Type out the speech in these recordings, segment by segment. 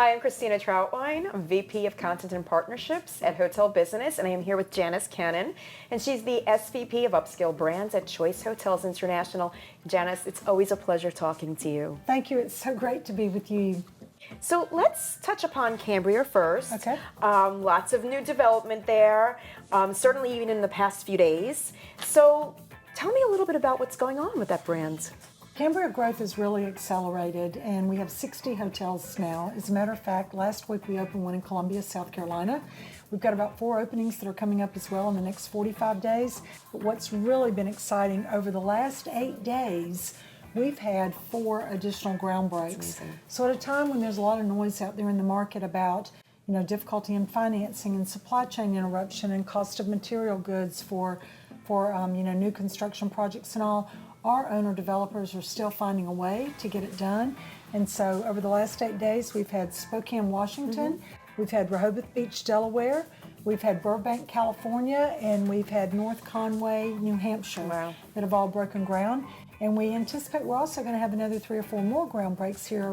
Hi, I'm Christina Trauthwein. I'm VP of Content and Partnerships at Hotel Business, and I am here with Janis Cannon, and she's the SVP of Upscale Brands at Choice Hotels International. Janis, it's always a pleasure talking to you. Thank you. It's so great to be with you. So let's touch upon Cambria first. Okay. Lots of new development there, certainly even in the past few days. So tell me a little bit about what's going on with that brand. Cambria growth has really accelerated, and we have 60 hotels now. As a matter of fact, last week we opened one in Cambria, South Carolina. We've got about 4 openings that are coming up as well in the next 45 days. But what's really been exciting, over the last 8 days, we've had 4 additional ground breaks. So at a time when there's a lot of noise out there in the market about difficulty in financing and supply chain interruption and cost of material goods for new construction projects and all, our owner developers are still finding a way to get it done. And so over the last 8 days, we've had Spokane, Washington, we've had Rehoboth Beach, Delaware, we've had Burbank, California, and we've had North Conway, New Hampshire, that have all broken ground. And we anticipate we're also going to have another 3 or 4 more ground breaks here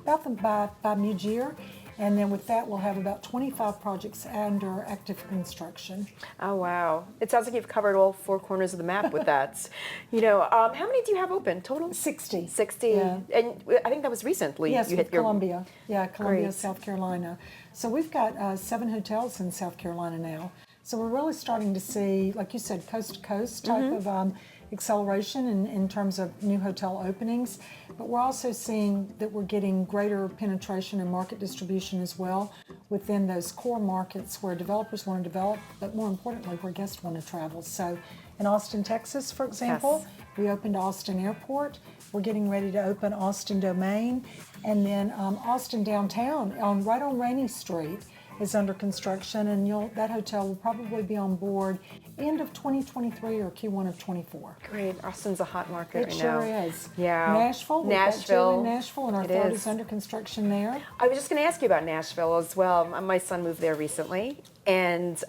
by mid-year. And then with that, we'll have about 25 projects under active construction. Oh, wow. It sounds like you've covered all 4 corners of the map with that. How many do you have open total? 60. 60. Yeah. And I think that was recently. Yes, you with hit your... Columbia. Yeah, Columbia, Great. South Carolina. So we've got 7 hotels in South Carolina now. So we're really starting to see, like you said, coast-to-coast type of acceleration in terms of new hotel openings. But we're also seeing that we're getting greater penetration and market distribution as well within those core markets where developers want to develop, but more importantly, where guests want to travel. So in Austin, Texas, for example, we opened Austin Airport. We're getting ready to open Austin Domain. And then Austin Downtown, right on Rainey Street, is under construction, and that hotel will probably be on board end of 2023 or Q1 of 24. Great. Austin's a hot market right now. It sure is. Yeah. Nashville. We've got 2 in Nashville, and our 3rd is under construction there. I was just going to ask you about Nashville as well. My son moved there recently, and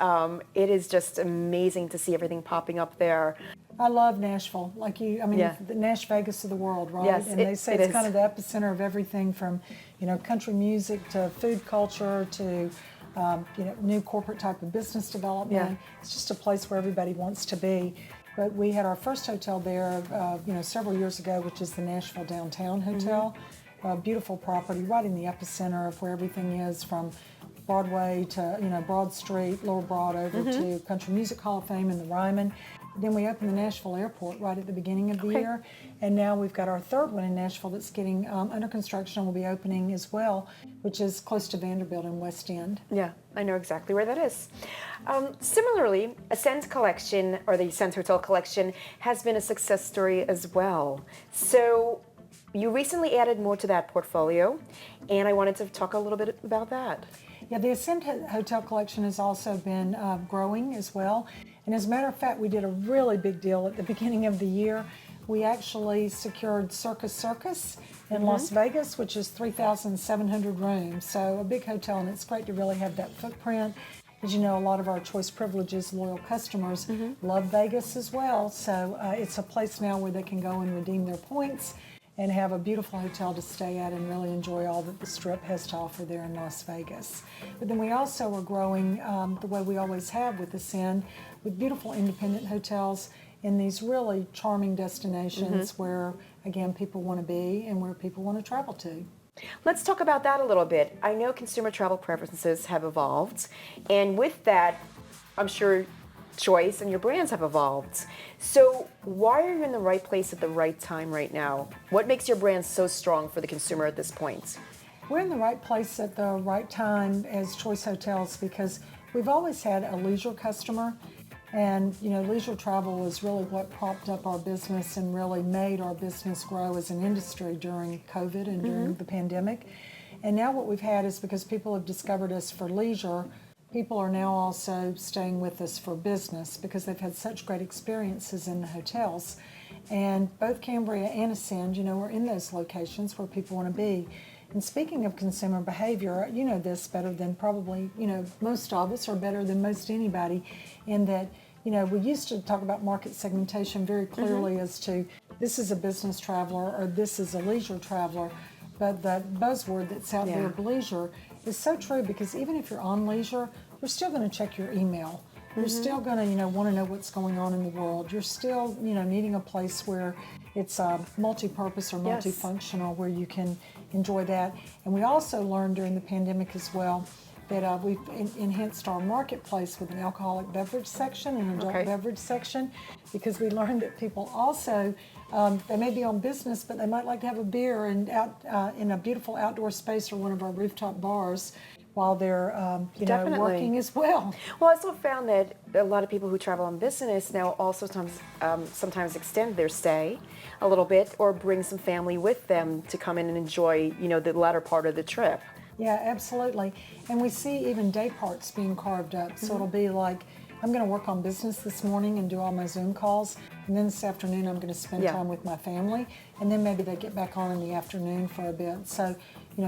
it is just amazing to see everything popping up there. I love Nashville. The Nash Vegas of the world, right? Yes, and they say it's kind of the epicenter of everything from, country music to food culture to new corporate type of business development. Yeah. It's just a place where everybody wants to be. But we had our first hotel there, several years ago, which is the Nashville Downtown Hotel. A beautiful property right in the epicenter of where everything is, from Broadway to Broad Street, Lower Broad over to Country Music Hall of Fame and the Ryman. Then we opened the Nashville Airport right at the beginning of the year, and now we've got our 3rd one in Nashville that's getting under construction and will be opening as well, which is close to Vanderbilt in West End. Yeah, I know exactly where that is. Similarly, Ascend Collection, or the Ascend Hotel Collection, has been a success story as well. So you recently added more to that portfolio, and I wanted to talk a little bit about that. Yeah, the Ascend Hotel Collection has also been growing as well. And as a matter of fact, we did a really big deal at the beginning of the year. We actually secured Circus in Las Vegas, which is 3,700 rooms. So a big hotel, and it's great to really have that footprint. As you know, a lot of our Choice Privileges loyal customers love Vegas as well. So it's a place now where they can go and redeem their points and have a beautiful hotel to stay at and really enjoy all that the Strip has to offer there in Las Vegas. But then we also are growing the way we always have with Ascend, with beautiful independent hotels in these really charming destinations where, again, people want to be and where people want to travel to. Let's talk about that a little bit. I know consumer travel preferences have evolved, and with that, I'm sure Choice and your brands have evolved. So why are you in the right place at the right time right now? What makes your brand so strong for the consumer at this point? We're in the right place at the right time as Choice Hotels because we've always had a leisure customer, and leisure travel is really what propped up our business and really made our business grow as an industry during COVID and during the pandemic. And now what we've had is, because people have discovered us for leisure, people are now also staying with us for business because they've had such great experiences in the hotels. And both Cambria and Ascend, are in those locations where people want to be. And speaking of consumer behavior, you know this better than probably, most of us, or better than most anybody, in that, we used to talk about market segmentation very clearly as to this is a business traveler or this is a leisure traveler. but the buzzword that's out there, Yeah. bleisure, is so true because even if you're on leisure, you're still going to check your email. You're still going to, want to know what's going on in the world. You're still, needing a place where it's multi-purpose or Yes. multifunctional, where you can enjoy that. And we also learned during the pandemic as well that we've enhanced our marketplace with an alcoholic beverage section and an adult Okay. beverage section, because we learned that people also, they may be on business, but they might like to have a beer and out in a beautiful outdoor space or one of our rooftop bars while they're Definitely. working as well. Well, I also found that a lot of people who travel on business now also sometimes extend their stay a little bit or bring some family with them to come in and enjoy, the latter part of the trip. Yeah, absolutely. And we see even day parts being carved up. So it'll be like, I'm going to work on business this morning and do all my Zoom calls. And then this afternoon, I'm going to spend Yeah. time with my family. And then maybe they get back on in the afternoon for a bit. So,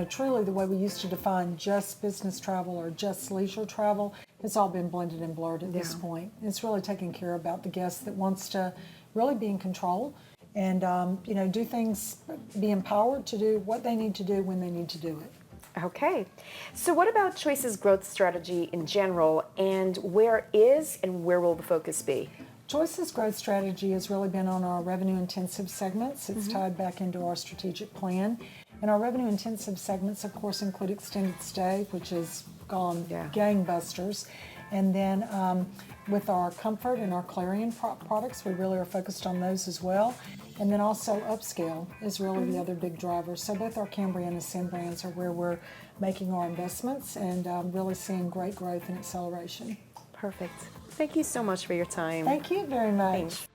truly the way we used to define just business travel or just leisure travel, it's all been blended and blurred at this Yeah. point. It's really taking care about the guest that wants to really be in control and, do things, be empowered to do what they need to do when they need to do it. Okay. So what about Choice's growth strategy in general, and where is and where will the focus be? Choice's growth strategy has really been on our revenue intensive segments. It's tied back into our strategic plan. And our revenue intensive segments, of course, include extended stay, which has gone Yeah. gangbusters. And then with our comfort and our Clarion products, we really are focused on those as well. And then also upscale is really the other big driver. So both our Cambria and Ascend brands are where we're making our investments and really seeing great growth and acceleration. Perfect. Thank you so much for your time. Thank you very much. Thanks.